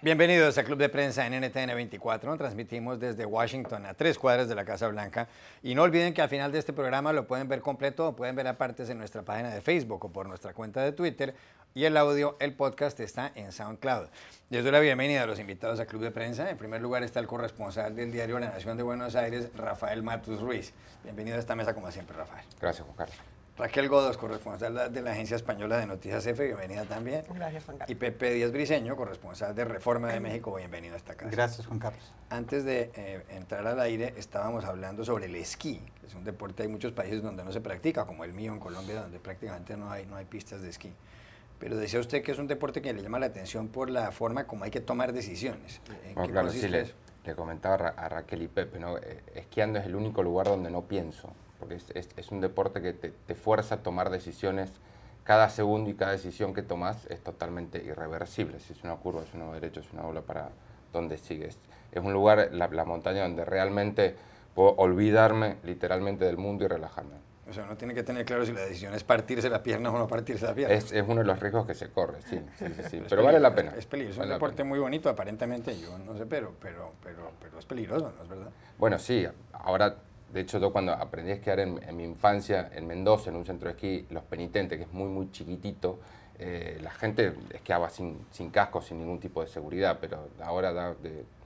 Bienvenidos a Club de Prensa en NTN 24. Transmitimos desde Washington a 3 cuadras de la Casa Blanca. Y no olviden que al final de este programa lo pueden ver completo o pueden ver a partes en nuestra página de Facebook o por nuestra cuenta de Twitter. Y el audio, el podcast está en SoundCloud. Les doy la bienvenida a los invitados a Club de Prensa. En primer lugar está el corresponsal del diario La Nación de Buenos Aires, Rafael Matus Ruiz. Bienvenido a esta mesa como siempre, Rafael. Gracias, Juan Carlos. Raquel Godos, corresponsal de la Agencia Española de Noticias EFE, bienvenida también. Gracias, Juan Carlos. Y Pepe Díaz Briceño, corresponsal de Reforma de México, bienvenido a esta casa. Gracias, Juan Carlos. Antes de entrar al aire, estábamos hablando sobre el esquí, que es un deporte, hay muchos países donde no se practica, como el mío en Colombia, donde prácticamente no hay pistas de esquí. Pero decía usted que es un deporte que le llama la atención por la forma como hay que tomar decisiones. Bueno, claro, sí, le comentaba a Raquel y Pepe, ¿no? Esquiando es el único lugar donde no pienso, porque es un deporte que te fuerza a tomar decisiones. Cada segundo y cada decisión que tomas es totalmente irreversible. Si es una curva, es una derecha, es una ola, para donde sigues. Es un lugar, la montaña, donde realmente puedo olvidarme literalmente del mundo y relajarme. O sea, uno tiene que tener claro si la decisión es partirse la pierna o no partirse la pierna. Es uno de los riesgos que se corre, sí. Pero vale la pena. Es peligroso, es un deporte muy bonito, aparentemente, yo no sé, pero es peligroso, ¿no es verdad? Bueno, sí. Ahora, de hecho, yo cuando aprendí a esquiar en mi infancia, en Mendoza, en un centro de esquí, Los Penitentes, que es muy, muy chiquitito, la gente esquiaba sin casco, sin ningún tipo de seguridad, pero ahora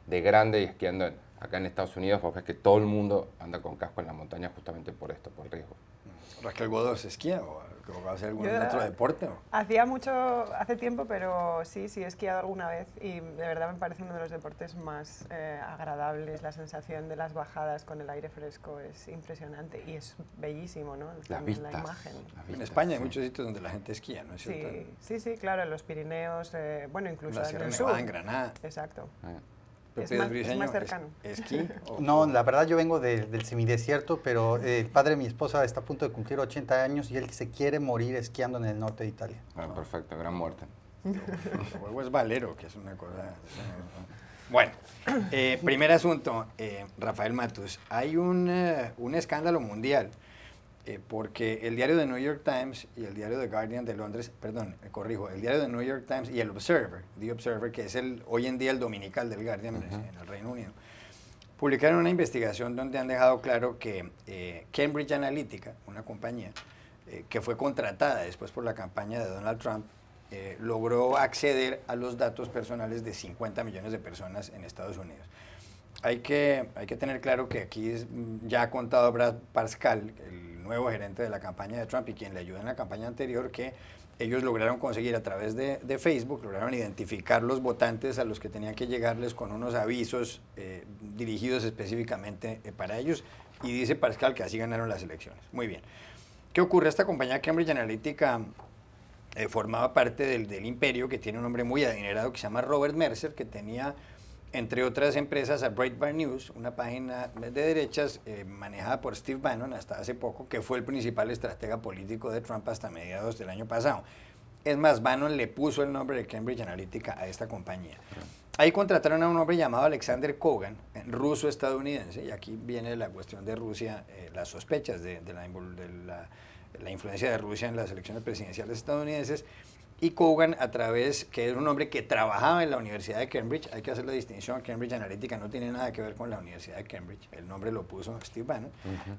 de grande y esquiando acá en Estados Unidos, vos ves que todo el mundo anda con casco en la montaña justamente por esto, por el riesgo. ¿Raquel Godos esquía o va a hacer algún otro deporte? Hacía mucho, hace tiempo, pero sí he esquiado alguna vez y de verdad me parece uno de los deportes más agradables. La sensación de las bajadas con el aire fresco es impresionante y es bellísimo, ¿no? También la imagen. En España hay muchos sitios donde la gente esquía, ¿no es cierto? Sí, claro, en los Pirineos, bueno, incluso en el sur. En Granada. Exacto. Es más cercano. ¿Esquí? No, la verdad yo vengo del semidesierto, pero el padre de mi esposa está a punto de cumplir 80 años y él se quiere morir esquiando en el norte de Italia. Ah, perfecto, gran muerte. Luego es Valero, que es una cosa... Bueno, primer asunto, Rafael Matus. Hay un escándalo mundial porque el diario The New York Times y el diario The Guardian de Londres, perdón, corrijo, el diario The New York Times y el Observer, The Observer, que es hoy en día el dominical del Guardian en el Reino Unido, publicaron una investigación donde han dejado claro que Cambridge Analytica, una compañía que fue contratada después por la campaña de Donald Trump, logró acceder a los datos personales de 50 millones de personas en Estados Unidos. Hay que tener claro que aquí ya ha contado Brad Parscale, el nuevo gerente de la campaña de Trump y quien le ayudó en la campaña anterior, que ellos lograron conseguir a través de Facebook, lograron identificar los votantes a los que tenían que llegarles con unos avisos dirigidos específicamente para ellos, y dice Parscale que así ganaron las elecciones. Muy bien. ¿Qué ocurre? Esta compañía Cambridge Analytica formaba parte del imperio que tiene un hombre muy adinerado que se llama Robert Mercer, que tenía, entre otras empresas, a Breitbart News, una página de derechas manejada por Steve Bannon hasta hace poco, que fue el principal estratega político de Trump hasta mediados del año pasado. Es más, Bannon le puso el nombre de Cambridge Analytica a esta compañía. Ahí contrataron a un hombre llamado Alexander Kogan, ruso-estadounidense, y aquí viene la cuestión de Rusia, las sospechas de la influencia de Rusia en las elecciones presidenciales estadounidenses. Y Kogan, que era un hombre que trabajaba en la Universidad de Cambridge, hay que hacer la distinción, Cambridge Analytica no tiene nada que ver con la Universidad de Cambridge, el nombre lo puso Steve Bannon,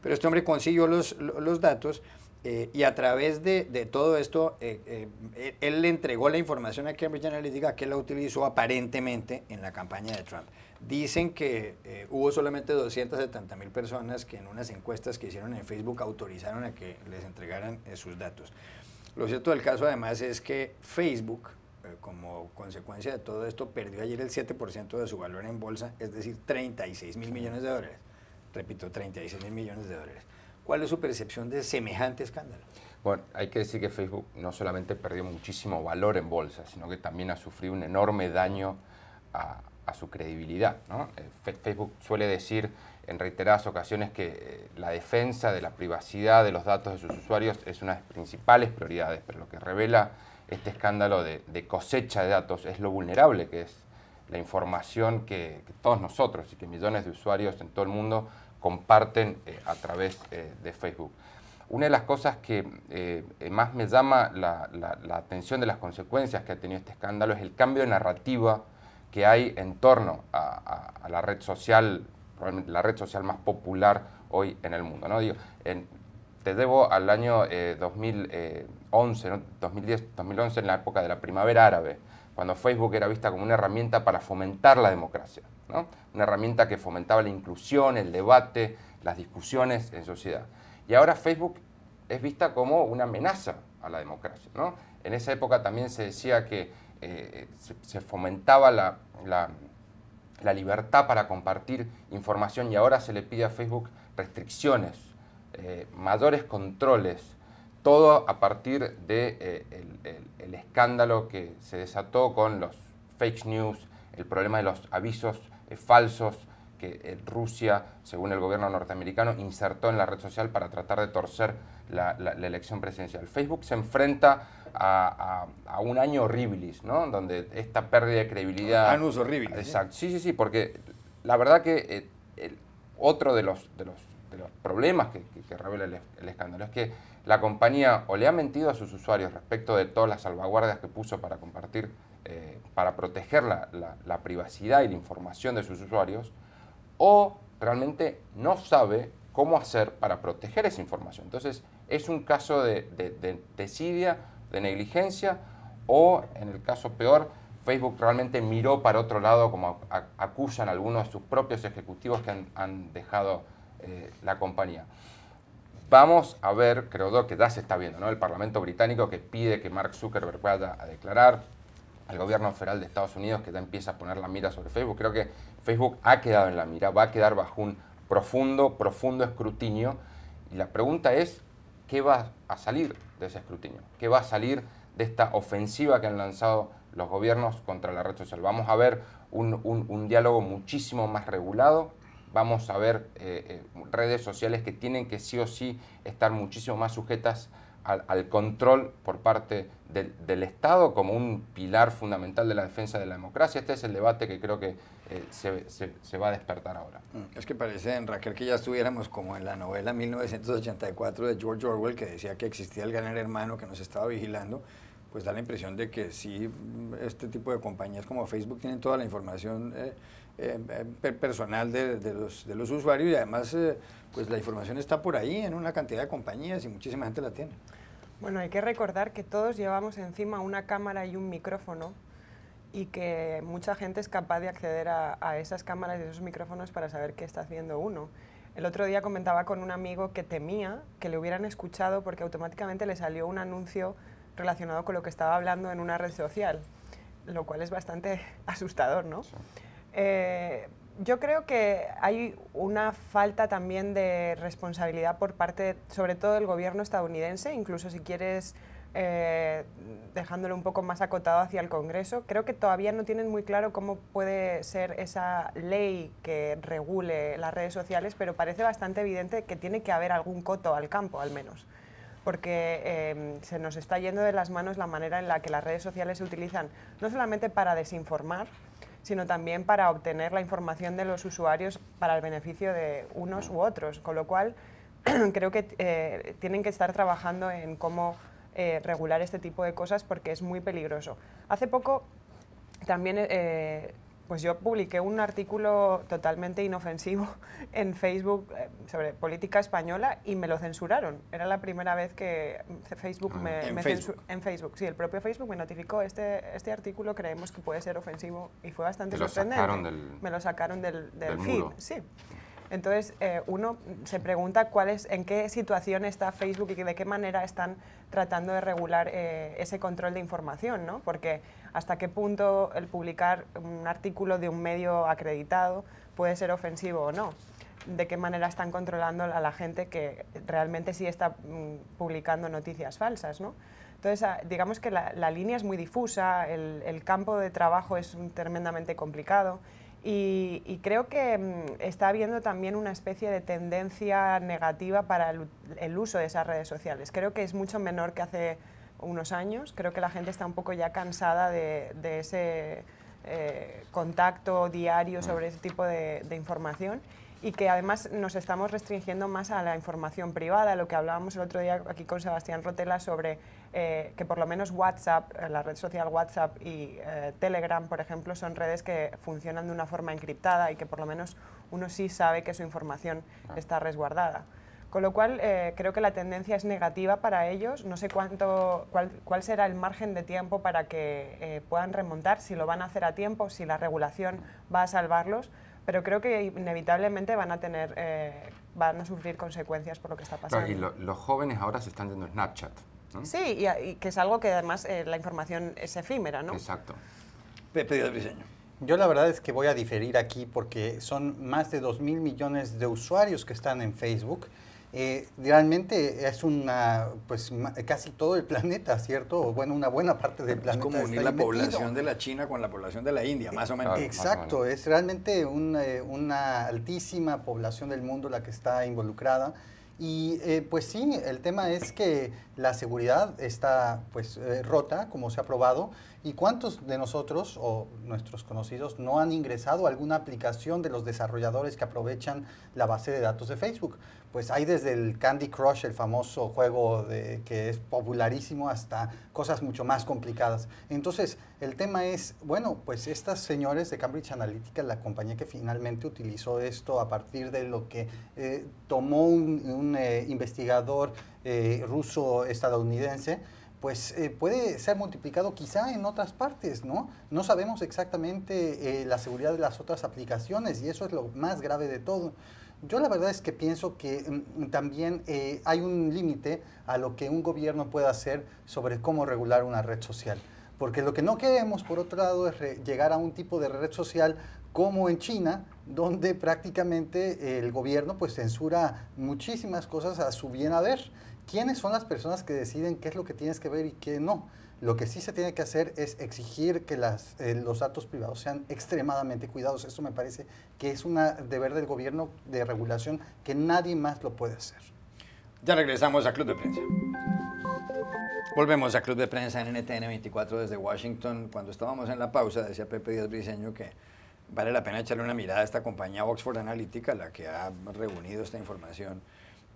pero este hombre consiguió los datos y a través de todo esto, él le entregó la información a Cambridge Analytica que la utilizó aparentemente en la campaña de Trump. Dicen que hubo solamente 270,000 personas que en unas encuestas que hicieron en Facebook autorizaron a que les entregaran sus datos. Lo cierto del caso, además, es que Facebook, como consecuencia de todo esto, perdió ayer el 7% de su valor en bolsa, es decir, 36,000 millones de dólares. Repito, 36,000 millones de dólares. ¿Cuál es su percepción de semejante escándalo? Bueno, hay que decir que Facebook no solamente perdió muchísimo valor en bolsa, sino que también ha sufrido un enorme daño a su credibilidad, ¿no? Facebook suele decir en reiteradas ocasiones que la defensa de la privacidad de los datos de sus usuarios es una de las principales prioridades, pero lo que revela este escándalo de cosecha de datos es lo vulnerable que es la información que todos nosotros y que millones de usuarios en todo el mundo comparten a través de Facebook. una de las cosas que más me llama la atención de las consecuencias que ha tenido este escándalo es el cambio de narrativa que hay en torno a la red social, probablemente la red social más popular hoy en el mundo, ¿no? Digo, te debo al año 2011, ¿no? 2010, 2011, en la época de la primavera árabe, cuando Facebook era vista como una herramienta para fomentar la democracia, ¿no? Una herramienta que fomentaba la inclusión, el debate, las discusiones en sociedad. Y ahora Facebook es vista como una amenaza a la democracia, ¿no? En esa época también se decía que se fomentaba la libertad para compartir información, y ahora se le pide a Facebook restricciones, mayores controles, todo a partir de el escándalo que se desató con los fake news, el problema de los avisos falsos que Rusia, según el gobierno norteamericano, insertó en la red social para tratar de torcer la elección presidencial. Facebook se enfrenta a un año horribilis, ¿no? Donde esta pérdida de credibilidad... Anus horribilis. Exacto, sí, porque la verdad que otro de los problemas que revela el escándalo es que la compañía o le ha mentido a sus usuarios respecto de todas las salvaguardias que puso para compartir, para proteger la privacidad y la información de sus usuarios, o realmente no sabe cómo hacer para proteger esa información. Entonces, es un caso de desidia, de negligencia, o, en el caso peor, Facebook realmente miró para otro lado, como acusan algunos de sus propios ejecutivos que han dejado la compañía. Vamos a ver, creo que ya se está viendo, ¿no? El Parlamento británico que pide que Mark Zuckerberg vaya a declarar, al gobierno federal de Estados Unidos que ya empieza a poner la mira sobre Facebook. Creo que Facebook ha quedado en la mira, va a quedar bajo un profundo escrutinio, y la pregunta es, ¿qué va a salir de ese escrutinio? ¿Qué va a salir de esta ofensiva que han lanzado los gobiernos contra la red social? Vamos a ver un diálogo muchísimo más regulado, vamos a ver redes sociales que tienen que sí o sí estar muchísimo más sujetas al control por parte del Estado como un pilar fundamental de la defensa de la democracia. Este es el debate que creo que se va a despertar ahora. Es que parece, Raquel, que ya estuviéramos como en la novela 1984 de George Orwell, que decía que existía el gran hermano que nos estaba vigilando. Pues da la impresión de que sí, este tipo de compañías como Facebook tienen toda la información personal de los usuarios, y además pues la información está por ahí en una cantidad de compañías y muchísima gente la tiene. Bueno, hay que recordar que todos llevamos encima una cámara y un micrófono, y que mucha gente es capaz de acceder a esas cámaras y esos micrófonos para saber qué está haciendo uno. El otro día comentaba con un amigo que temía que le hubieran escuchado porque automáticamente le salió un anuncio relacionado con lo que estaba hablando en una red social, lo cual es bastante asustador, ¿no? Sí. Yo creo que hay una falta también de responsabilidad por parte, sobre todo, del gobierno estadounidense, incluso si quieres dejándolo un poco más acotado hacia el Congreso. Creo que todavía no tienen muy claro cómo puede ser esa ley que regule las redes sociales, pero parece bastante evidente que tiene que haber algún coto al campo, al menos, porque se nos está yendo de las manos la manera en la que las redes sociales se utilizan, no solamente para desinformar, sino también para obtener la información de los usuarios para el beneficio de unos u otros, con lo cual creo que tienen que estar trabajando en cómo regular este tipo de cosas, porque es muy peligroso. Hace poco también pues yo publiqué un artículo totalmente inofensivo en Facebook sobre política española y me lo censuraron. Era la primera vez que Facebook ¿En Facebook? En Facebook, sí, el propio Facebook me notificó, este artículo creemos que puede ser ofensivo, y fue bastante sorprendente. Me lo sacaron del feed, sí. Entonces, uno se pregunta en qué situación está Facebook y de qué manera están tratando de regular ese control de información, ¿no? Porque hasta qué punto el publicar un artículo de un medio acreditado puede ser ofensivo o no. De qué manera están controlando a la gente que realmente sí está publicando noticias falsas, ¿no? Entonces, digamos que la línea es muy difusa, el campo de trabajo es tremendamente complicado. Y creo que está habiendo también una especie de tendencia negativa para el uso de esas redes sociales. Creo que es mucho menor que hace unos años. Creo que la gente está un poco ya cansada de ese contacto diario sobre ese tipo de información. y que además nos estamos restringiendo más a la información privada, lo que hablábamos el otro día aquí con Sebastián Rotela sobre que por lo menos WhatsApp, la red social WhatsApp y Telegram, por ejemplo, son redes que funcionan de una forma encriptada y que por lo menos uno sí sabe que su información está resguardada. Con lo cual, creo que la tendencia es negativa para ellos. No sé cuál será el margen de tiempo para que puedan remontar, si lo van a hacer a tiempo, si la regulación va a salvarlos, pero creo que inevitablemente van a sufrir consecuencias por lo que está pasando. Claro, y los jóvenes ahora se están yendo a Snapchat, ¿no? Sí, y que es algo que además la información es efímera, ¿no? Exacto. Pepe Díaz Briceño. Yo la verdad es que voy a diferir aquí porque son más de 2.000 millones de usuarios que están en Facebook. Realmente es casi todo el planeta, ¿cierto? O bueno, una buena parte del planeta. Es como unir la población de la China con la población de la India, más o menos. Claro, Exacto, es realmente una altísima población del mundo la que está involucrada. Y pues sí, el tema es que la seguridad está rota, como se ha probado. ¿Y cuántos de nosotros o nuestros conocidos no han ingresado a alguna aplicación de los desarrolladores que aprovechan la base de datos de Facebook? Pues hay desde el Candy Crush, el famoso juego que es popularísimo, hasta cosas mucho más complicadas. Entonces, el tema es, bueno, pues estas señores de Cambridge Analytica, la compañía que finalmente utilizó esto a partir de lo que tomó un investigador ruso-estadounidense, pues puede ser multiplicado quizá en otras partes, ¿no? No sabemos exactamente la seguridad de las otras aplicaciones y eso es lo más grave de todo. Yo la verdad es que pienso que también hay un límite a lo que un gobierno puede hacer sobre cómo regular una red social. Porque lo que no queremos, por otro lado, es llegar a un tipo de red social como en China, donde prácticamente el gobierno pues censura muchísimas cosas a su bien haber. ¿Quiénes son las personas que deciden qué es lo que tienes que ver y qué no? Lo que sí se tiene que hacer es exigir que los datos privados sean extremadamente cuidados. Eso me parece que es un deber del gobierno de regulación que nadie más lo puede hacer. Ya regresamos a Club de Prensa. Volvemos a Club de Prensa en NTN 24 desde Washington. Cuando estábamos en la pausa, decía Pepe Díaz Briceño que vale la pena echarle una mirada a esta compañía Oxford Analytica, la que ha reunido esta información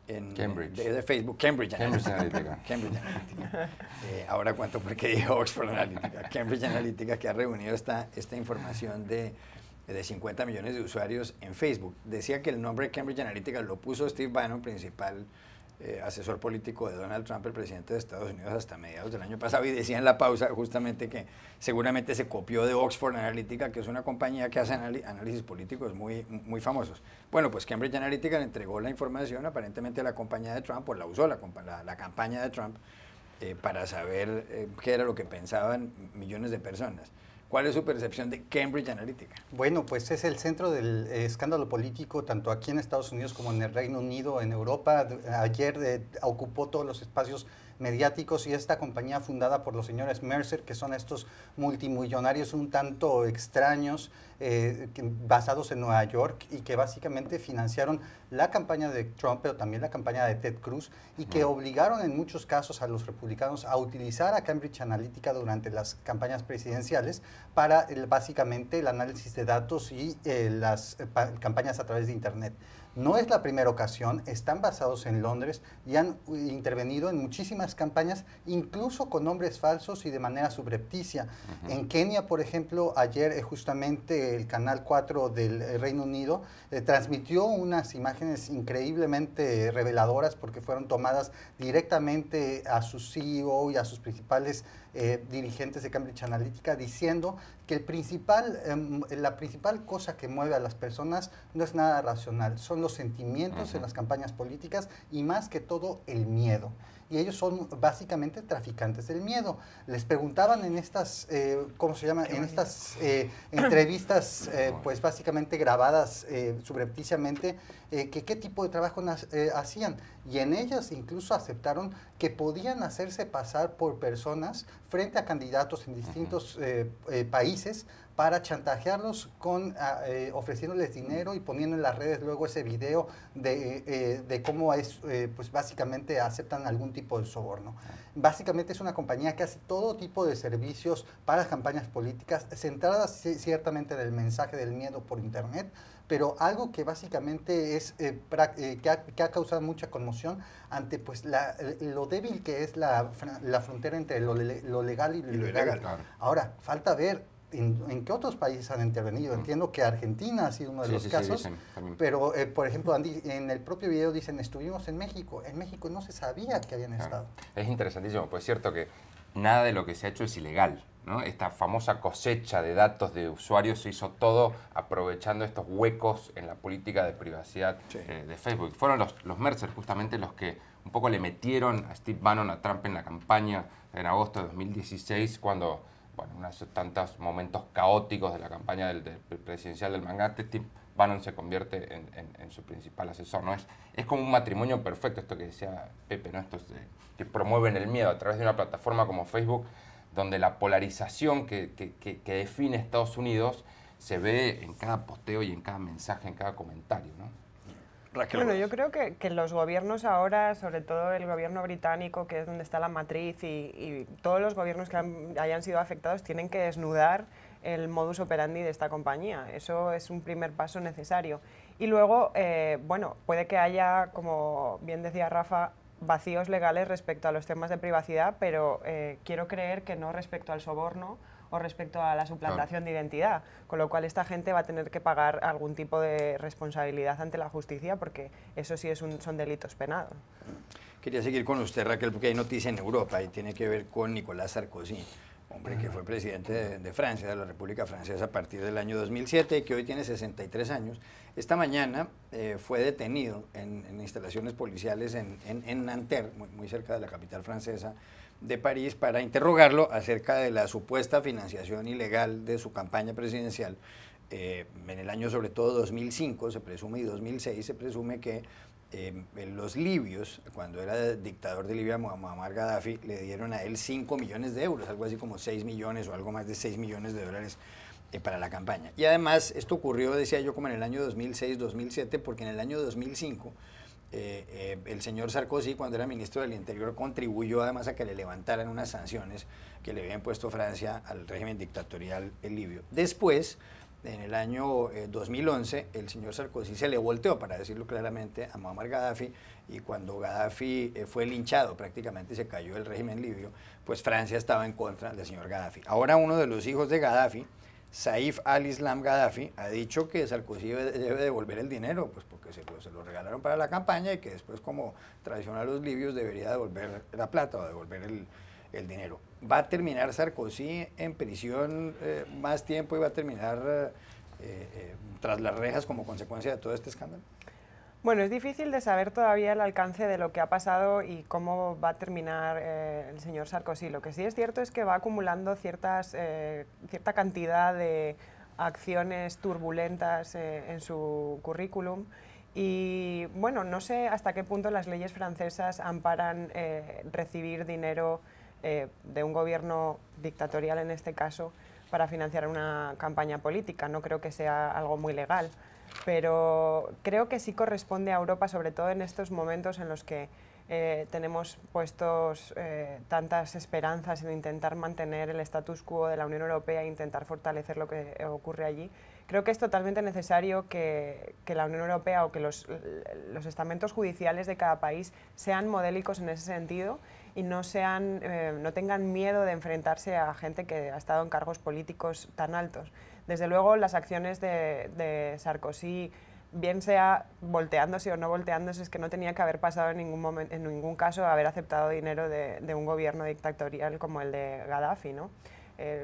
en Cambridge. De Facebook, Cambridge Analytica. Cambridge Analytica. Ahora cuento por qué dije Oxford Analytica. Cambridge Analytica, que ha reunido esta información de 50 millones de usuarios en Facebook. Decía que el nombre Cambridge Analytica lo puso Steve Bannon, principal asesor político de Donald Trump, el presidente de Estados Unidos, hasta mediados del año pasado, y decía en la pausa justamente que seguramente se copió de Oxford Analytica, que es una compañía que hace análisis políticos muy, muy famosos. Bueno, pues Cambridge Analytica le entregó la información aparentemente a la compañía de Trump, o la usó la campaña de Trump para saber qué era lo que pensaban millones de personas. ¿Cuál es su percepción de Cambridge Analytica? Bueno, pues es el centro del escándalo político, tanto aquí en Estados Unidos como en el Reino Unido, en Europa. Ayer ocupó todos los espacios mediáticos y esta compañía fundada por los señores Mercer, que son estos multimillonarios un tanto extraños, basados en Nueva York y que básicamente financiaron la campaña de Trump, pero también la campaña de Ted Cruz, y que obligaron en muchos casos a los republicanos a utilizar a Cambridge Analytica durante las campañas presidenciales para básicamente el análisis de datos y las campañas a través de Internet. No es la primera ocasión, están basados en Londres y han intervenido en muchísimas campañas, incluso con nombres falsos y de manera subrepticia. En Kenia, por ejemplo, ayer justamente el Canal 4 del Reino Unido transmitió unas imágenes increíblemente reveladoras porque fueron tomadas directamente a su CEO y a sus principales dirigentes de Cambridge Analytica, diciendo que la principal cosa que mueve a las personas no es nada racional, son los sentimientos en las campañas políticas y más que todo el miedo. Y ellos son básicamente traficantes del miedo. Les preguntaban en estas, ¿cómo se llama? En estas entrevistas, pues básicamente grabadas subrepticiamente, que qué tipo de trabajo hacían. Y en ellas incluso aceptaron que podían hacerse pasar por personas frente a candidatos en distintos países para chantajearlos ofreciéndoles dinero y poniendo en las redes luego ese video de cómo pues básicamente aceptan algún tipo tipo de soborno. Básicamente es una compañía que hace todo tipo de servicios para campañas políticas, centradas ciertamente en el mensaje del miedo por Internet, pero algo que básicamente es que ha causado mucha conmoción ante pues lo débil que es la frontera entre lo legal y lo ilegal. Claro. Ahora, falta ver en qué otros países han intervenido. Entiendo que Argentina ha sido uno de los casos, pero por ejemplo, Andy, en el propio video dicen, estuvimos en México no se sabía que habían estado. Es interesantísimo, pues es cierto que nada de lo que se ha hecho es ilegal, ¿no? Esta famosa cosecha de datos de usuarios se hizo todo aprovechando estos huecos en la política de privacidad de Facebook. Fueron los Mercer justamente los que un poco le metieron a Steve Bannon a Trump en la campaña en agosto de 2016, cuando, bueno, unos tantos momentos caóticos de la campaña del presidencial del magnate, Steve Bannon se convierte en su principal asesor, ¿no? Es como un matrimonio perfecto, esto que decía Pepe, ¿no? Estos que promueven el miedo a través de una plataforma como Facebook, donde la polarización que define Estados Unidos se ve en cada posteo y en cada mensaje, en cada comentario, ¿no? Raquel. Bueno, yo creo que los gobiernos ahora, sobre todo el gobierno británico, que es donde está la matriz, y todos los gobiernos que hayan sido afectados, tienen que desnudar el modus operandi de esta compañía. Eso es un primer paso necesario. Y luego, bueno, puede que haya, como bien decía Rafa, vacíos legales respecto a los temas de privacidad, pero quiero creer que no respecto al soborno o respecto a la suplantación de identidad, con lo cual esta gente va a tener que pagar algún tipo de responsabilidad ante la justicia, porque eso sí son delitos penados. Quería seguir con usted, Raquel, porque hay noticia en Europa y tiene que ver con Nicolás Sarkozy, hombre que fue presidente de Francia, de la República Francesa a partir del año 2007 y que hoy tiene 63 años. Esta mañana fue detenido en instalaciones policiales en Nanterre, muy cerca de la capital francesa de París, para interrogarlo acerca de la supuesta financiación ilegal de su campaña presidencial. En el año sobre todo 2005 se presume, y 2006 se presume que los libios, cuando era dictador de Libia, Muammar Gaddafi, le dieron a él 5 millones de euros, algo así como 6 millones o algo más de 6 millones de dólares para la campaña. Y además esto ocurrió, decía yo, como en el año 2006-2007, porque en el año 2005 el señor Sarkozy, cuando era ministro del Interior, contribuyó además a que le levantaran unas sanciones que le había impuesto Francia al régimen dictatorial libio. Después, en el año 2011, el señor Sarkozy se le volteó, para decirlo claramente, a Muammar Gaddafi, y cuando Gaddafi fue linchado, prácticamente se cayó el régimen libio, pues Francia estaba en contra del señor Gaddafi. Ahora uno de los hijos de Gaddafi, Saif al-Islam Gaddafi, ha dicho que Sarkozy debe devolver el dinero, pues porque se lo regalaron para la campaña, y que después, como traiciona a los libios, debería devolver la plata o devolver el dinero. ¿Va a terminar Sarkozy en prisión más tiempo y va a terminar tras las rejas como consecuencia de todo este escándalo? Bueno, es difícil de saber todavía el alcance de lo que ha pasado y cómo va a terminar el señor Sarkozy. Lo que sí es cierto es que va acumulando cierta cantidad de acciones turbulentas en su currículum. Y bueno, no sé hasta qué punto las leyes francesas amparan recibir dinero de un gobierno dictatorial, en este caso, para financiar una campaña política. No creo que sea algo muy legal, pero creo que sí corresponde a Europa, sobre todo en estos momentos en los que tenemos puestos tantas esperanzas en intentar mantener el status quo de la Unión Europea e intentar fortalecer lo que ocurre allí. Creo que es totalmente necesario que la Unión Europea o que los estamentos judiciales de cada país sean modélicos en ese sentido y no tengan miedo de enfrentarse a gente que ha estado en cargos políticos tan altos. Desde luego, las acciones de Sarkozy, bien sea volteándose o no volteándose, es que no tenía que haber pasado en ningún caso haber aceptado dinero de un gobierno dictatorial como el de Gaddafi, ¿no?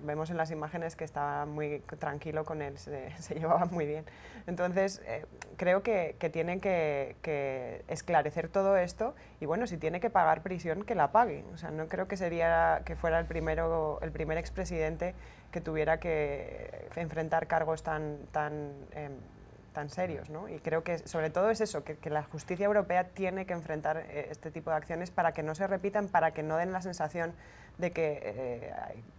Vemos en las imágenes que estaba muy tranquilo con él, se llevaba muy bien. Entonces, creo que tienen que esclarecer todo esto y, bueno, si tiene que pagar prisión, que la pague. O sea, no creo que fuera el primer expresidente que tuviera que enfrentar cargos tan serios, ¿no? Y creo que sobre todo es eso, que la justicia europea tiene que enfrentar este tipo de acciones para que no se repitan, para que no den la sensación de que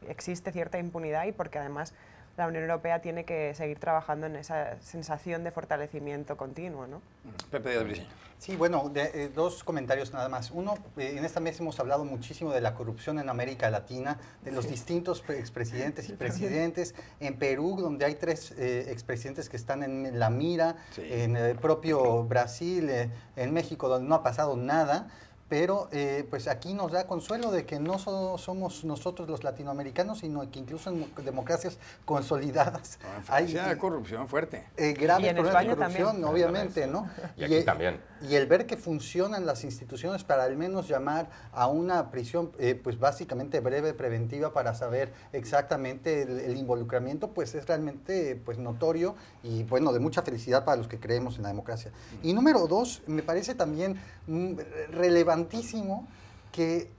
existe cierta impunidad y porque además la Unión Europea tiene que seguir trabajando en esa sensación de fortalecimiento continuo, ¿no? Pepe Díaz Briceño. Sí, bueno, dos comentarios nada más. Uno, en esta mesa hemos hablado muchísimo de la corrupción en América Latina, de los distintos expresidentes y presidentes. En Perú, donde hay 3 expresidentes que están en la mira, en el propio Brasil, en México, donde no ha pasado nada. Pero pues aquí nos da consuelo de que no solo somos nosotros los latinoamericanos, sino que incluso en democracias consolidadas hay corrupción fuerte. Graves problemas de corrupción, también. obviamente, ¿no? Y aquí también. Y el ver que funcionan las instituciones para al menos llamar a una prisión, pues básicamente breve, preventiva, para saber exactamente el involucramiento, pues es realmente pues notorio y bueno, de mucha felicidad para los que creemos en la democracia. Y número 2, me parece también relevantísimo que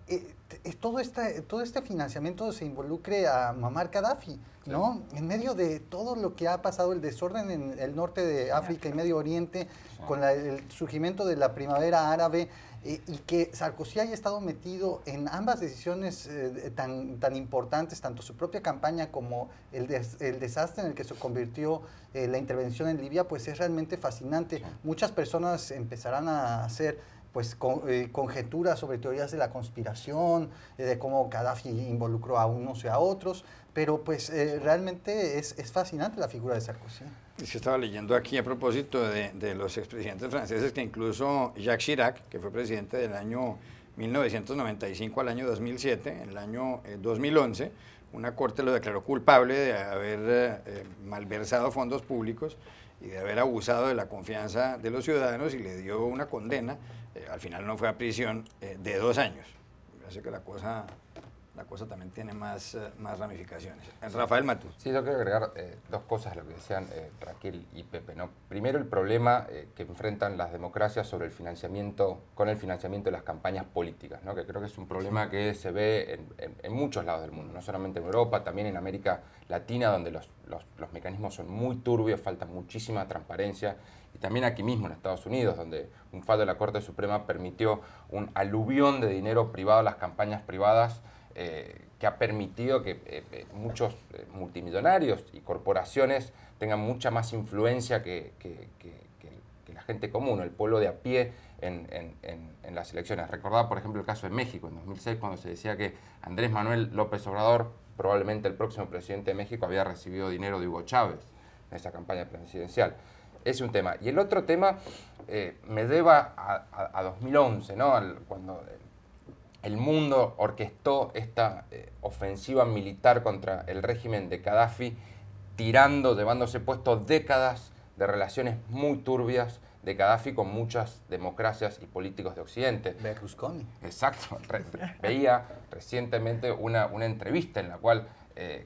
todo este financiamiento se involucre a Muammar Gaddafi, ¿no? En medio de todo lo que ha pasado, el desorden en el norte de África y Medio Oriente, con el surgimiento de la primavera árabe, y que Sarkozy haya estado metido en ambas decisiones tan importantes, tanto su propia campaña como el desastre en el que se convirtió la intervención en Libia, pues es realmente fascinante. Muchas personas empezarán a hacer pues conjeturas sobre teorías de la conspiración, de cómo Gaddafi involucró a unos y a otros, pero pues realmente es fascinante la figura de Sarkozy. Y se estaba leyendo aquí a propósito de los expresidentes franceses que incluso Jacques Chirac, que fue presidente del año 1995 al año 2007, en el año 2011, una corte lo declaró culpable de haber malversado fondos públicos y de haber abusado de la confianza de los ciudadanos y le dio una condena, al final no fue a prisión, de 2 años. Así que la cosa también tiene más ramificaciones. Rafael Matus. Sí, yo quiero agregar 2 cosas a lo que decían Raquel y Pepe, ¿no? Primero, el problema que enfrentan las democracias sobre el financiamiento, con el financiamiento de las campañas políticas, ¿no? Que creo que es un problema que se ve en muchos lados del mundo, no solamente en Europa, también en América Latina, donde los mecanismos son muy turbios, falta muchísima transparencia, y también aquí mismo en Estados Unidos, donde un fallo de la Corte Suprema permitió un aluvión de dinero privado a las campañas privadas, que ha permitido que muchos multimillonarios y corporaciones tengan mucha más influencia que la gente común, el pueblo de a pie en las elecciones. Recordaba, por ejemplo, el caso de México, en 2006, cuando se decía que Andrés Manuel López Obrador, probablemente el próximo presidente de México, había recibido dinero de Hugo Chávez en esa campaña presidencial. Ese es un tema. Y el otro tema me lleva a 2011, ¿no? Cuando el mundo orquestó esta ofensiva militar contra el régimen de Gaddafi, llevándose puesto décadas de relaciones muy turbias de Gaddafi con muchas democracias y políticos de Occidente. Berlusconi. Exacto. Veía recientemente una entrevista en la cual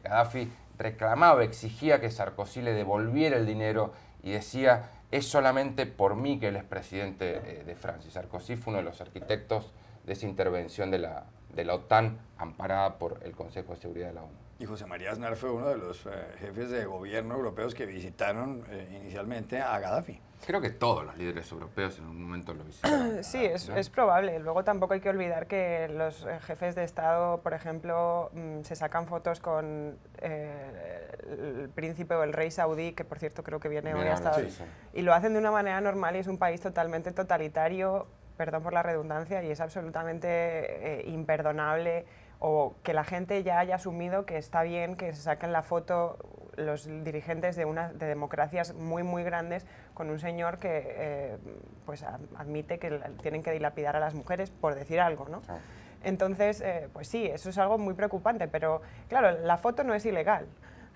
Gaddafi reclamaba, exigía que Sarkozy le devolviera el dinero y decía, es solamente por mí que él es presidente de Francia. Sarkozy fue uno de los arquitectos de esa intervención de la OTAN amparada por el Consejo de Seguridad de la ONU. Y José María Aznar fue uno de los jefes de gobierno europeos que visitaron inicialmente a Gaddafi. Creo que todos los líderes europeos en un momento lo visitaron. Sí, es probable. Luego tampoco hay que olvidar que los jefes de Estado, por ejemplo, se sacan fotos con el príncipe o el rey saudí, que por cierto creo que viene hoy hasta hoy, y lo hacen de una manera normal y es un país totalmente totalitario, perdón por la redundancia, y es absolutamente imperdonable, o que la gente ya haya asumido que está bien que se saquen la foto los dirigentes de democracias muy, muy grandes con un señor que pues admite que tienen que dilapidar a las mujeres, por decir algo, ¿no? Entonces, pues sí, eso es algo muy preocupante, pero claro, la foto no es ilegal.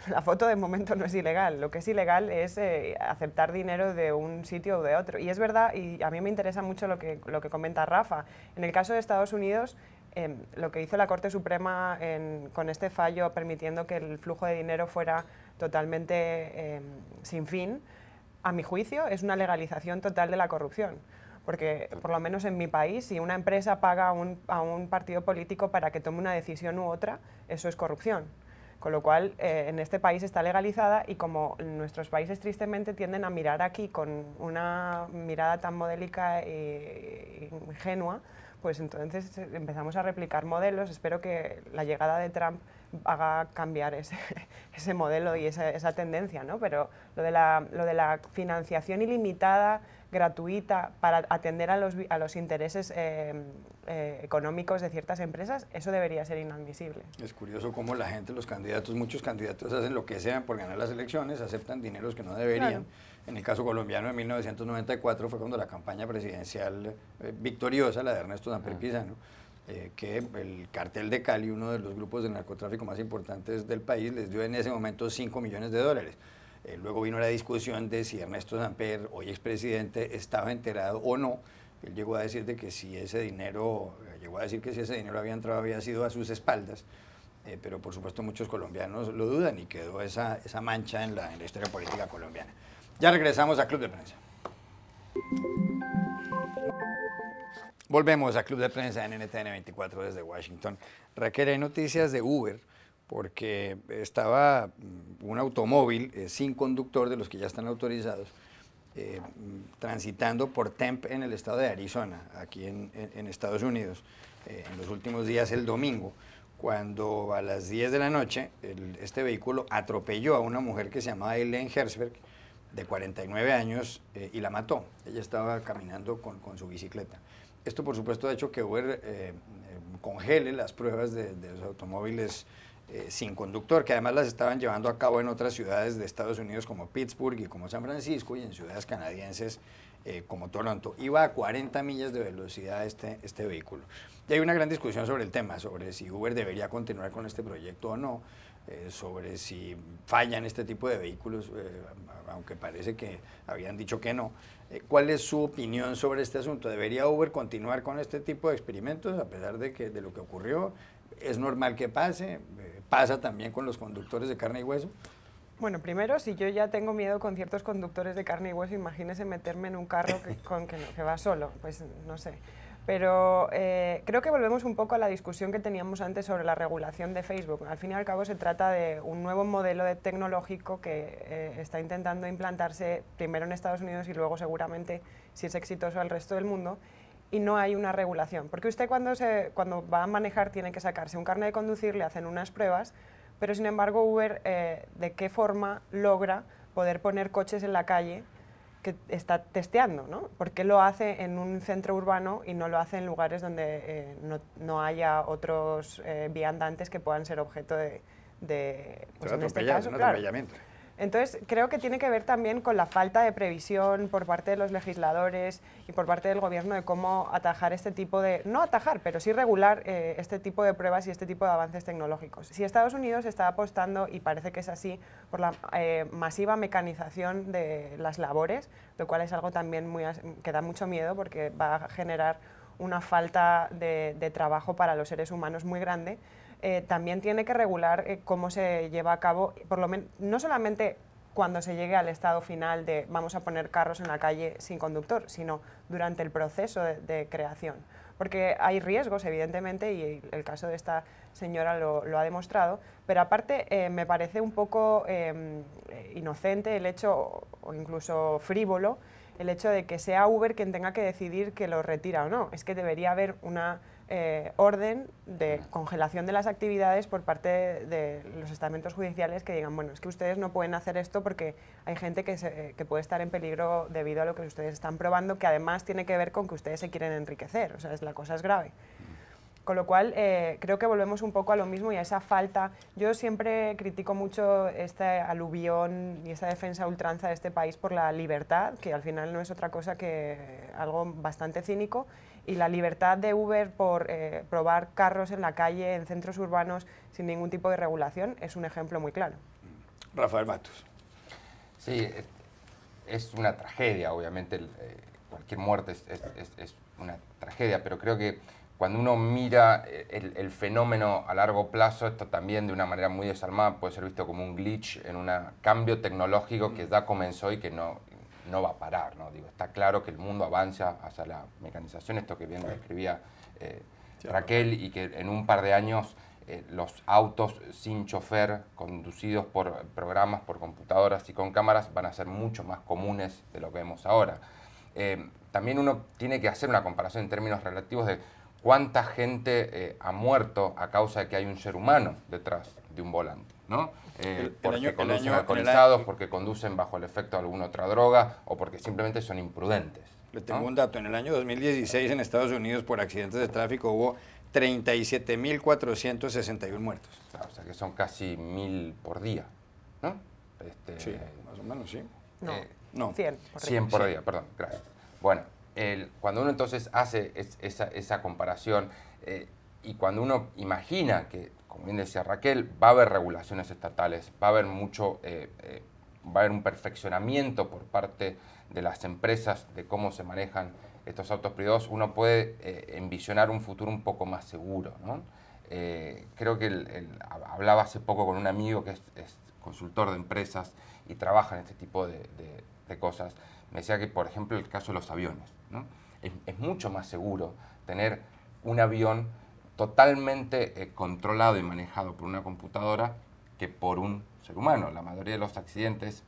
La foto de momento no es ilegal, lo que es ilegal es aceptar dinero de un sitio o de otro. Y es verdad, y a mí me interesa mucho lo que comenta Rafa. En el caso de Estados Unidos, lo que hizo la Corte Suprema con este fallo permitiendo que el flujo de dinero fuera totalmente sin fin, a mi juicio es una legalización total de la corrupción. Porque, por lo menos en mi país, si una empresa paga a un partido político para que tome una decisión u otra, eso es corrupción. Con lo cual, en este país está legalizada y como nuestros países tristemente tienden a mirar aquí con una mirada tan modélica e ingenua, pues entonces empezamos a replicar modelos. Espero que la llegada de Trump haga cambiar ese modelo y esa tendencia, ¿no? Pero lo de la financiación ilimitada, gratuita, para atender a los intereses económicos de ciertas empresas, eso debería ser inadmisible. Es curioso cómo la gente, muchos candidatos hacen lo que sean por ganar las elecciones, aceptan dineros que no deberían. Claro. En el caso colombiano, en 1994 fue cuando la campaña presidencial victoriosa, la de Ernesto Samper Pizano, que el cartel de Cali, uno de los grupos de narcotráfico más importantes del país, les dio en ese momento $5 millones. Luego vino la discusión de si Ernesto Samper, hoy expresidente, estaba enterado o no. Él llegó a decir que si ese dinero había entrado había sido a sus espaldas, pero por supuesto muchos colombianos lo dudan y quedó esa mancha en la historia política colombiana. Ya regresamos a Club de Prensa. Volvemos a Club de Prensa en NTN 24 desde Washington. Raquel, hay noticias de Uber porque estaba un automóvil sin conductor, de los que ya están autorizados, transitando por Tempe en el estado de Arizona, aquí en Estados Unidos, en los últimos días, el domingo, cuando a las 10 de la noche este vehículo atropelló a una mujer que se llamaba Ellen Herzberg, de 49 años, y la mató. Ella estaba caminando con su bicicleta. Esto, por supuesto, ha hecho que Uber congele las pruebas de los automóviles sin conductor, que además las estaban llevando a cabo en otras ciudades de Estados Unidos como Pittsburgh y como San Francisco, y en ciudades canadienses como Toronto. Iba a 40 millas de velocidad este vehículo. Y hay una gran discusión sobre el tema, sobre si Uber debería continuar con este proyecto o no, sobre si fallan este tipo de vehículos, aunque parece que habían dicho que no. ¿Cuál es su opinión sobre este asunto? ¿Debería Uber continuar con este tipo de experimentos a pesar de lo que ocurrió? ¿Es normal que pase? ¿Pasa también con los conductores de carne y hueso? Bueno, primero, si yo ya tengo miedo con ciertos conductores de carne y hueso, imagínese meterme en un carro que va solo, pues no sé. Pero creo que volvemos un poco a la discusión que teníamos antes sobre la regulación de Facebook. Al fin y al cabo se trata de un nuevo modelo tecnológico que está intentando implantarse primero en Estados Unidos y luego seguramente, si es exitoso, al resto del mundo, y no hay una regulación. Porque usted cuando va a manejar tiene que sacarse un carnet de conducir, le hacen unas pruebas, pero sin embargo Uber, ¿de qué forma logra poder poner coches en la calle que está testeando, ¿no? ¿Por qué lo hace en un centro urbano y no lo hace en lugares donde no haya otros viandantes que puedan ser objeto pues en este caso, claro. Entonces, creo que tiene que ver también con la falta de previsión por parte de los legisladores y por parte del gobierno de cómo atajar este tipo de... No atajar, pero sí regular este tipo de pruebas y este tipo de avances tecnológicos. Si Estados Unidos está apostando, y parece que es así, por la masiva mecanización de las labores, lo cual es algo también que da mucho miedo porque va a generar una falta de trabajo para los seres humanos muy grande, también tiene que regular cómo se lleva a cabo, por lo menos, no solamente cuando se llegue al estado final de vamos a poner carros en la calle sin conductor, sino durante el proceso de creación. Porque hay riesgos, evidentemente, y el caso de esta señora lo ha demostrado, pero aparte me parece un poco inocente el hecho, o incluso frívolo, el hecho de que sea Uber quien tenga que decidir que lo retira o no. Es que debería haber una orden de congelación de las actividades por parte de los estamentos judiciales que digan, bueno, es que ustedes no pueden hacer esto porque hay gente que puede estar en peligro debido a lo que ustedes están probando, que además tiene que ver con que ustedes se quieren enriquecer, o sea, la cosa es grave. Con lo cual, creo que volvemos un poco a lo mismo y a esa falta. Yo siempre critico mucho este aluvión y esta defensa a ultranza de este país por la libertad, que al final no es otra cosa que algo bastante cínico, y la libertad de Uber por probar carros en la calle, en centros urbanos, sin ningún tipo de regulación, es un ejemplo muy claro. Rafael Matus. Sí, es una tragedia, obviamente, cualquier muerte es una tragedia, pero creo que cuando uno mira el fenómeno a largo plazo, esto también de una manera muy desalmada puede ser visto como un glitch en un cambio tecnológico que ya comenzó y que no va a parar, ¿no? Digo, está claro que el mundo avanza hacia la mecanización, esto que bien describía Raquel, y que en un par de años los autos sin chofer, conducidos por programas, por computadoras y con cámaras, van a ser mucho más comunes de lo que vemos ahora. También uno tiene que hacer una comparación en términos relativos de cuánta gente ha muerto a causa de que hay un ser humano detrás de un volante, ¿no? Porque conducen alcoholizados, porque conducen bajo el efecto de alguna otra droga o porque simplemente son imprudentes. Le tengo un dato. En el año 2016 en Estados Unidos por accidentes de tráfico hubo 37.461 muertos. O sea que son casi 1000 por día, ¿no? Sí, más o menos, sí. No, 100 por día. 100 por día, perdón, gracias. Bueno, cuando uno entonces hace esa comparación y cuando uno imagina que, como bien decía Raquel, va a haber regulaciones estatales, va a haber va a haber un perfeccionamiento por parte de las empresas de cómo se manejan estos autos privados, uno puede envisionar un futuro un poco más seguro, ¿no? Creo que hablaba hace poco con un amigo que es consultor de empresas y trabaja en este tipo de cosas. Me decía que, por ejemplo, el caso de los aviones, ¿no? Es mucho más seguro tener un avión totalmente controlado y manejado por una computadora que por un ser humano. La mayoría de los accidentes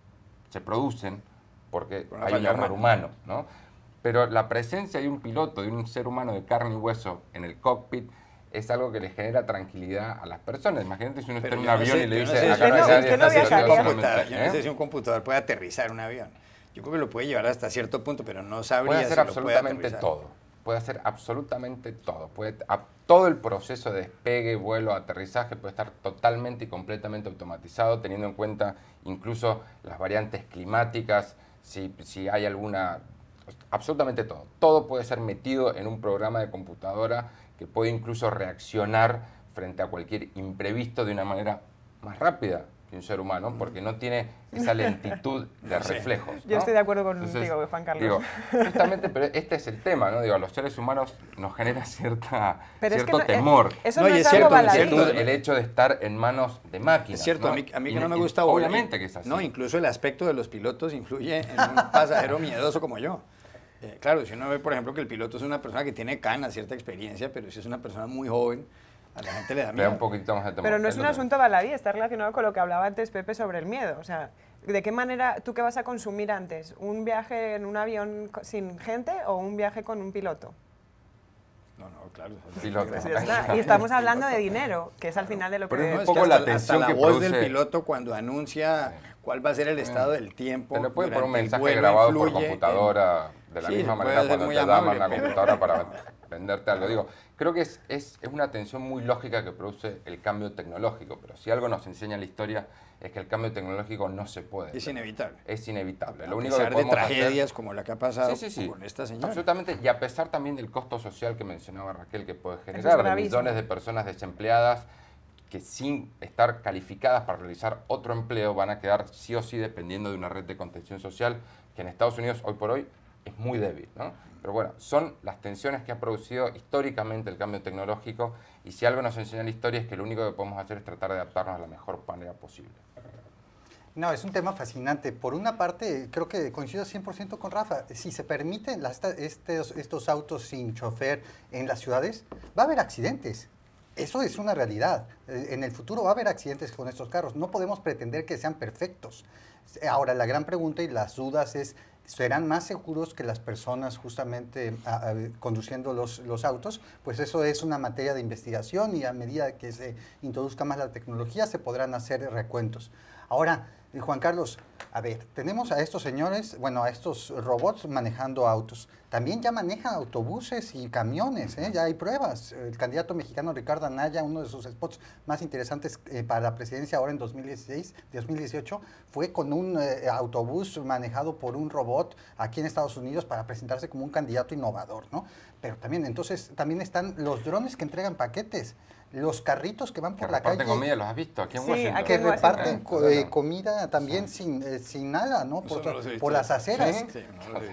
se producen porque hay un error humano, ¿no? Pero la presencia de un piloto, de un ser humano de carne y hueso en el cockpit, es algo que le genera tranquilidad a las personas. Imagínate si uno está en un avión y le dice, acá no hay nadie, yo no sé si un computador puede aterrizar un avión. Yo creo que lo puede llevar hasta cierto punto, pero no sabría puede hacer si absolutamente lo puede aterrizar. todo. Puede hacer absolutamente todo. Todo el proceso de despegue, vuelo, aterrizaje puede estar totalmente y completamente automatizado, teniendo en cuenta incluso las variantes climáticas, si hay alguna... Absolutamente todo. Todo puede ser metido en un programa de computadora que puede incluso reaccionar frente a cualquier imprevisto de una manera más rápida que un ser humano, porque no tiene esa lentitud de reflejos, ¿no? Yo estoy de acuerdo contigo, Juan Carlos. Digo, justamente, pero este es el tema, ¿no? Digo, a los seres humanos nos genera cierto temor. Eso no es algo baladí. El hecho de estar en manos de máquinas. Es cierto, ¿no? a mí que no me gusta volar. Obviamente que es así. No, incluso el aspecto de los pilotos influye en un pasajero miedoso como yo. Claro, si uno ve, por ejemplo, que el piloto es una persona que tiene canas, cierta experiencia, pero si es una persona muy joven, a la gente le da miedo. Le da un poquito más de temor. Pero no es un asunto baladí, está relacionado con lo que hablaba antes Pepe sobre el miedo. O sea, ¿de qué manera tú qué vas a consumir antes? ¿Un viaje en un avión sin gente o un viaje con un piloto? No, claro. Piloto. Y estamos hablando de dinero, que es al final de lo pero que... es un poco la tensión hasta que la voz produce... del piloto cuando anuncia cuál va a ser el estado del tiempo. Te le puede poner un durante el mensaje vuelo, grabado por influye computadora de la misma manera cuando te llaman la computadora para venderte algo. Digo, creo que es una tensión muy lógica que produce el cambio tecnológico, pero si algo nos enseña la historia es que el cambio tecnológico no se puede. Es inevitable. Es inevitable. Lo A único que pesar podemos de tragedias hacer, como la que ha pasado con esta señora. absolutamente, y a pesar también del costo social que mencionaba Raquel que puede generar, de millones de personas desempleadas que sin estar calificadas para realizar otro empleo van a quedar sí o sí dependiendo de una red de contención social que en Estados Unidos hoy por hoy es muy débil, ¿no? Pero bueno, son las tensiones que ha producido históricamente el cambio tecnológico y si algo nos enseña la historia es que lo único que podemos hacer es tratar de adaptarnos de la mejor manera posible. No, es un tema fascinante. Por una parte, creo que coincido 100% con Rafa. Si se permiten estos autos sin chofer en las ciudades, va a haber accidentes. Eso es una realidad. En el futuro va a haber accidentes con estos carros. No podemos pretender que sean perfectos. Ahora, la gran pregunta y las dudas es, ¿serán más seguros que las personas justamente conduciendo los autos? Pues eso es una materia de investigación y a medida que se introduzca más la tecnología se podrán hacer recuentos. Ahora, Juan Carlos, a ver, tenemos a estos señores, bueno, a estos robots manejando autos. También ya manejan autobuses y camiones, ya hay pruebas. El candidato mexicano Ricardo Anaya, uno de sus spots más interesantes para la presidencia ahora en 2018, fue con un autobús manejado por un robot aquí en Estados Unidos para presentarse como un candidato innovador, ¿no? Pero también, entonces, también están los drones que entregan paquetes, los carritos que van por la calle. Comida, ¿los has visto? Aquí en Washington. Que reparten comida también sin nada, ¿no? Por las aceras.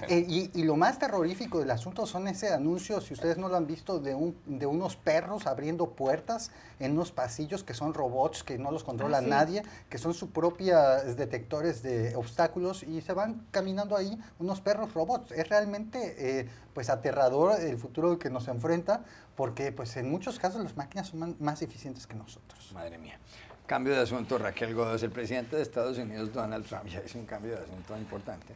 Y lo más terrorífico del asunto son ese anuncio, si ustedes no lo han visto, de unos perros abriendo puertas en unos pasillos que son robots, que no los controla nadie, que son sus propios detectores de obstáculos y se van caminando ahí unos perros robots. Es realmente pues aterrador el futuro que nos enfrenta, porque pues en muchos casos las máquinas son más eficientes que nosotros. Madre mía. Cambio de asunto, Raquel Godos. El presidente de Estados Unidos, Donald Trump, ya hizo un cambio de asunto importante.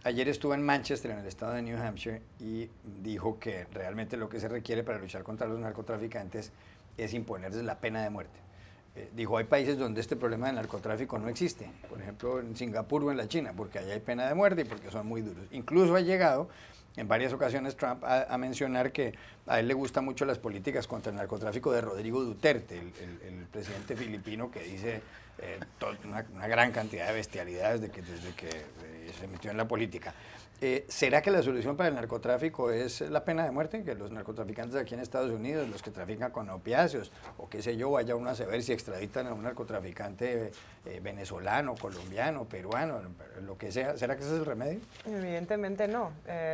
ayer estuvo en Manchester, en el estado de New Hampshire, y dijo que realmente lo que se requiere para luchar contra los narcotraficantes es imponerles la pena de muerte. Dijo, hay países donde este problema del narcotráfico no existe, por ejemplo en Singapur o en la China, porque allá hay pena de muerte y porque son muy duros. Incluso ha llegado en varias ocasiones Trump a mencionar que a él le gustan mucho las políticas contra el narcotráfico de Rodrigo Duterte, el presidente filipino que dice una gran cantidad de bestialidades desde que se metió en la política. ¿Será que la solución para el narcotráfico es la pena de muerte? Que los narcotraficantes aquí en Estados Unidos, los que trafican con opiáceos, o qué sé yo, vaya uno a saber si extraditan a un narcotraficante venezolano, colombiano, peruano, lo que sea. ¿Será que ese es el remedio? Evidentemente no.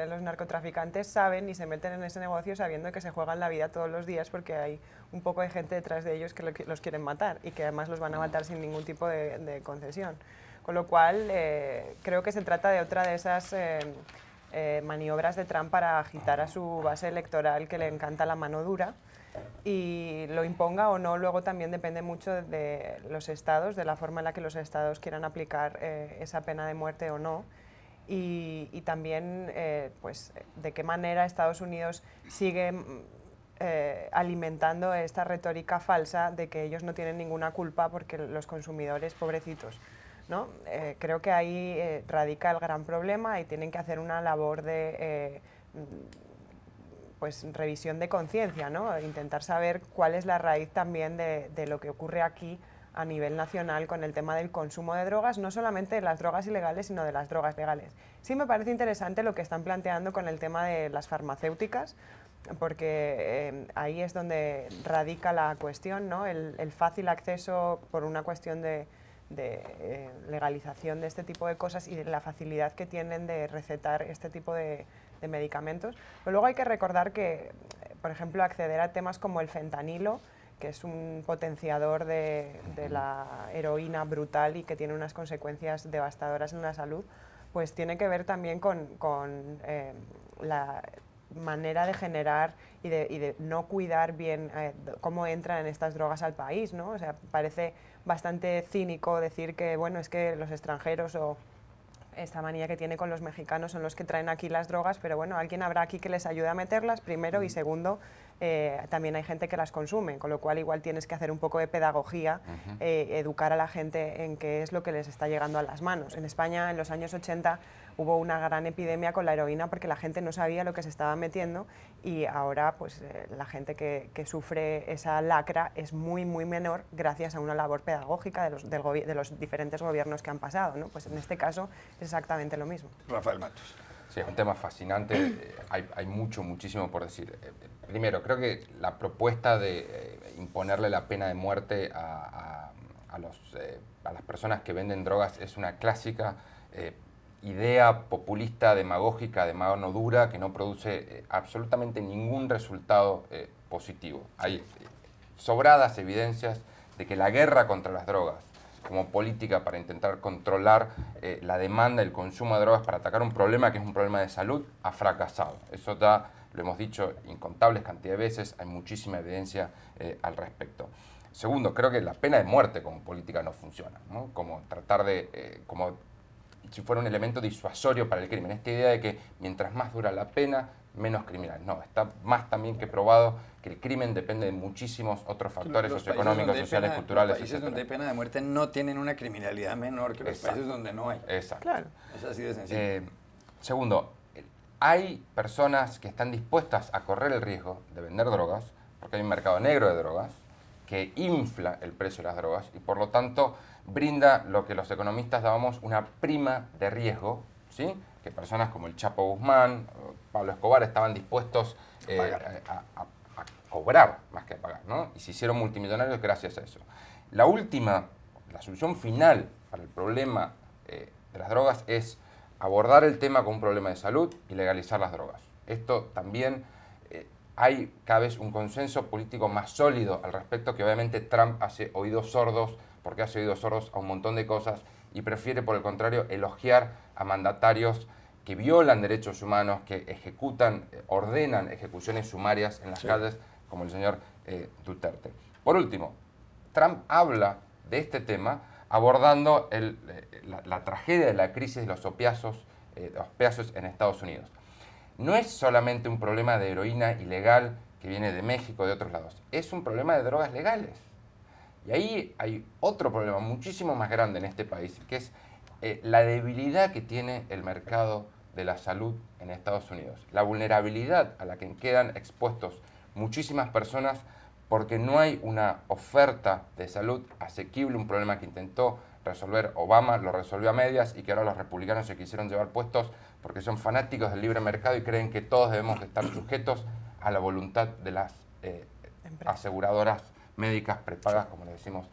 Los narcotraficantes saben y se meten en ese negocio sabiendo que se juegan la vida todos los días porque hay un poco de gente detrás de ellos que los quieren matar y que además los van a matar sin ningún tipo de concesión. Con lo cual, creo que se trata de otra de esas maniobras de Trump para agitar a su base electoral que le encanta la mano dura, y lo imponga o no luego también depende mucho de los estados, de la forma en la que los estados quieran aplicar esa pena de muerte o no, y también pues, de qué manera Estados Unidos sigue alimentando esta retórica falsa de que ellos no tienen ninguna culpa porque los consumidores, pobrecitos, ¿no? Creo que ahí radica el gran problema y tienen que hacer una labor de pues, revisión de conciencia, ¿no? Intentar saber cuál es la raíz también de lo que ocurre aquí a nivel nacional con el tema del consumo de drogas, no solamente de las drogas ilegales, sino de las drogas legales. Sí me parece interesante lo que están planteando con el tema de las farmacéuticas, porque ahí es donde radica la cuestión, ¿no? El fácil acceso por una cuestión de legalización de este tipo de cosas y de la facilidad que tienen de recetar este tipo de medicamentos. Pero luego hay que recordar que, por ejemplo, acceder a temas como el fentanilo, que es un potenciador de la heroína brutal y que tiene unas consecuencias devastadoras en la salud, pues tiene que ver también con la manera de generar y de no cuidar bien cómo entran en estas drogas al país, ¿no? O sea, parece bastante cínico decir que, bueno, es que los extranjeros o esta manía que tiene con los mexicanos son los que traen aquí las drogas, pero bueno, alguien habrá aquí que les ayude a meterlas, primero, y segundo, también hay gente que las consume, con lo cual igual tienes que hacer un poco de pedagogía, educar a la gente en qué es lo que les está llegando a las manos. En España, en los años 80, hubo una gran epidemia con la heroína porque la gente no sabía lo que se estaba metiendo, y ahora pues la gente que sufre esa lacra es muy, muy menor gracias a una labor pedagógica de los diferentes gobiernos que han pasado, ¿no? Pues en este caso es exactamente lo mismo. Rafael Matus. Sí, es un tema fascinante, hay muchísimo por decir. Primero, creo que la propuesta de imponerle la pena de muerte a las personas que venden drogas es una clásica idea populista, demagógica, de mano dura, que no produce absolutamente ningún resultado positivo. Hay sobradas evidencias de que la guerra contra las drogas como política para intentar controlar la demanda, el consumo de drogas para atacar un problema que es un problema de salud, ha fracasado. Eso ya lo hemos dicho incontables cantidades de veces, hay muchísima evidencia al respecto. Segundo, creo que la pena de muerte como política no funciona, ¿no? Como tratar de, como si fuera un elemento disuasorio para el crimen. Esta idea de que mientras más dura la pena, menos criminal. No, está más también que probado que el crimen depende de muchísimos otros factores socioeconómicos, sociales, culturales, Los países donde hay pena de muerte no tienen una criminalidad menor que los países donde no hay. Exacto. Claro. Es así de sencillo. Segundo, hay personas que están dispuestas a correr el riesgo de vender drogas, porque hay un mercado negro de drogas que infla el precio de las drogas y por lo tanto brinda lo que los economistas llamamos una prima de riesgo, ¿sí? Que personas como el Chapo Guzmán, Pablo Escobar estaban dispuestos a cobrar más que a pagar, ¿no? Y se hicieron multimillonarios gracias a eso. La solución final para el problema de las drogas es abordar el tema como un problema de salud y legalizar las drogas. Esto también hay cada vez un consenso político más sólido al respecto, que obviamente Trump hace oídos sordos, porque hace oídos sordos a un montón de cosas y prefiere, por el contrario, elogiar a mandatarios que violan derechos humanos, que ejecutan, ordenan ejecuciones sumarias en las calles, como el señor Duterte. Por último, Trump habla de este tema abordando la tragedia de la crisis de los opiáceos los pesos en Estados Unidos. No es solamente un problema de heroína ilegal que viene de México, de otros lados, es un problema de drogas legales. Y ahí hay otro problema muchísimo más grande en este país, que es la debilidad que tiene el mercado de la salud en Estados Unidos, la vulnerabilidad a la que quedan expuestos muchísimas personas porque no hay una oferta de salud asequible, un problema que intentó resolver Obama, lo resolvió a medias y que ahora los republicanos se quisieron llevar puestos porque son fanáticos del libre mercado y creen que todos debemos estar sujetos a la voluntad de las aseguradoras médicas prepagas, como le decimos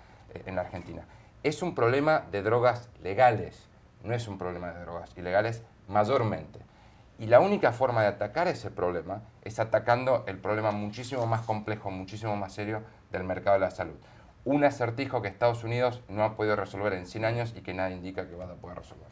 en la Argentina. Es un problema de drogas legales, no es un problema de drogas ilegales mayormente. Y la única forma de atacar ese problema es atacando el problema muchísimo más complejo, muchísimo más serio del mercado de la salud. Un acertijo que Estados Unidos no ha podido resolver en 100 años y que nada indica que va a poder resolver.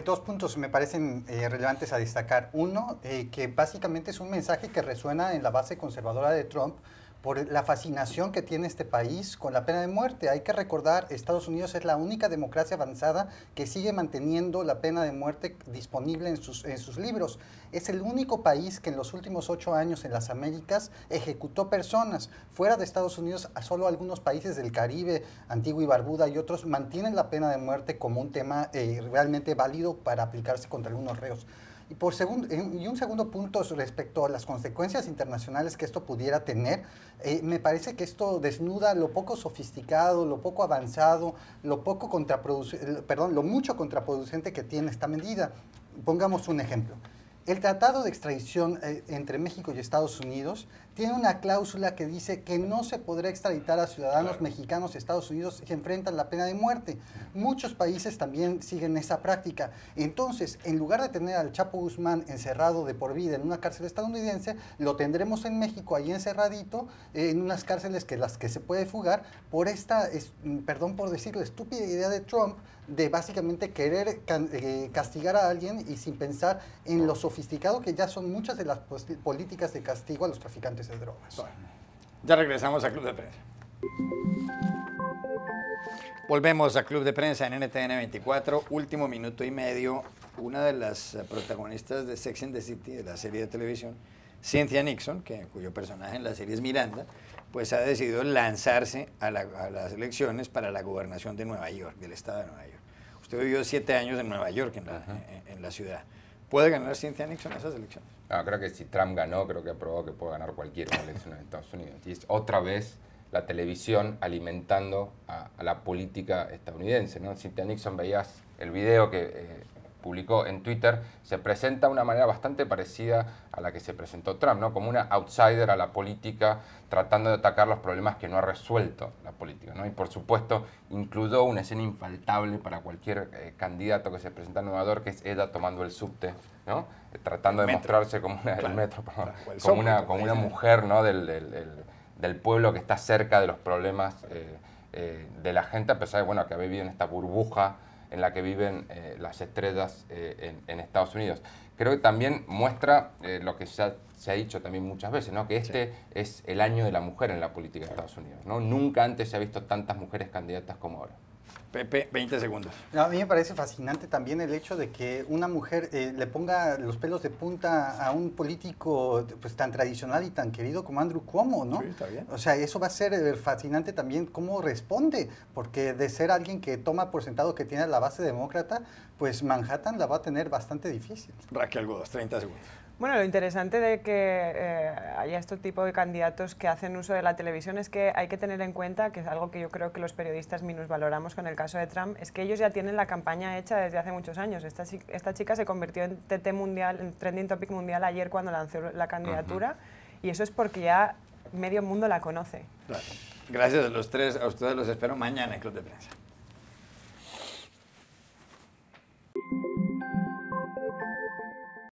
Dos puntos me parecen relevantes a destacar. Uno, que básicamente es un mensaje que resuena en la base conservadora de Trump por la fascinación que tiene este país con la pena de muerte. Hay que recordar, Estados Unidos es la única democracia avanzada que sigue manteniendo la pena de muerte disponible en sus libros. Es el único país que en los últimos 8 años en las Américas ejecutó personas. Fuera de Estados Unidos, solo algunos países del Caribe, Antigua y Barbuda y otros, mantienen la pena de muerte como un tema realmente válido para aplicarse contra algunos reos. Y un segundo punto respecto a las consecuencias internacionales que esto pudiera tener, me parece que esto desnuda lo poco sofisticado, lo poco avanzado, lo mucho contraproducente que tiene esta medida. Pongamos un ejemplo. El tratado de extradición entre México y Estados Unidos tiene una cláusula que dice que no se podrá extraditar a ciudadanos mexicanos a Estados Unidos que enfrentan la pena de muerte. Muchos países también siguen esa práctica. Entonces, en lugar de tener al Chapo Guzmán encerrado de por vida en una cárcel estadounidense, lo tendremos en México ahí encerradito, en unas cárceles las que se puede fugar por esta, perdón por decirlo, estúpida idea de Trump de básicamente querer castigar a alguien y sin pensar en lo sofisticado que ya son muchas de las políticas de castigo a los traficantes de drogas. Bueno, ya regresamos a Club de Prensa. Volvemos a Club de Prensa en NTN 24, último minuto y medio. Una de las protagonistas de Sex and the City, de la serie de televisión, Cynthia Nixon, cuyo personaje en la serie es Miranda, pues ha decidido lanzarse a las elecciones para la gobernación de Nueva York, del estado de Nueva York. Usted vivió 7 años en Nueva York, en la ciudad. ¿Puede ganar Cynthia Nixon esas elecciones? No, creo que si Trump ganó, creo que ha probado que puede ganar cualquier elección en Estados Unidos. Y es otra vez la televisión alimentando a la política estadounidense, ¿no? Cynthia Nixon, veías el video que publicó en Twitter, se presenta de una manera bastante parecida a la que se presentó Trump, ¿no? Como una outsider a la política, tratando de atacar los problemas que no ha resuelto la política, ¿no? Y por supuesto, incluyó una escena infaltable para cualquier candidato que se presenta en Nueva York, que es ella tomando el subte, ¿no? Tratando de mostrarse como una mujer, ¿no? del pueblo que está cerca de los problemas de la gente, a pesar de que ha vivido en esta burbuja en la que viven las estrellas en Estados Unidos. Creo que también muestra lo que se ha dicho también muchas veces, ¿no? Que este es el año de la mujer en la política de Estados Unidos, ¿no? Nunca antes se ha visto tantas mujeres candidatas como ahora. Pepe, 20 segundos. No, a mí me parece fascinante también el hecho de que una mujer le ponga los pelos de punta a un político pues tan tradicional y tan querido como Andrew Cuomo, ¿no? Sí, está bien. O sea, eso va a ser fascinante también cómo responde, porque de ser alguien que toma por sentado que tiene la base demócrata, pues Manhattan la va a tener bastante difícil. Raquel Godos, 30 segundos. Bueno, lo interesante de que haya este tipo de candidatos que hacen uso de la televisión es que hay que tener en cuenta, que es algo que yo creo que los periodistas minusvaloramos con el caso de Trump, es que ellos ya tienen la campaña hecha desde hace muchos años. Esta chica se convirtió en TT mundial, en Trending Topic mundial ayer cuando lanzó la candidatura, y eso es porque ya medio mundo la conoce. Claro. Gracias a los tres, a ustedes los espero mañana en Club de Prensa.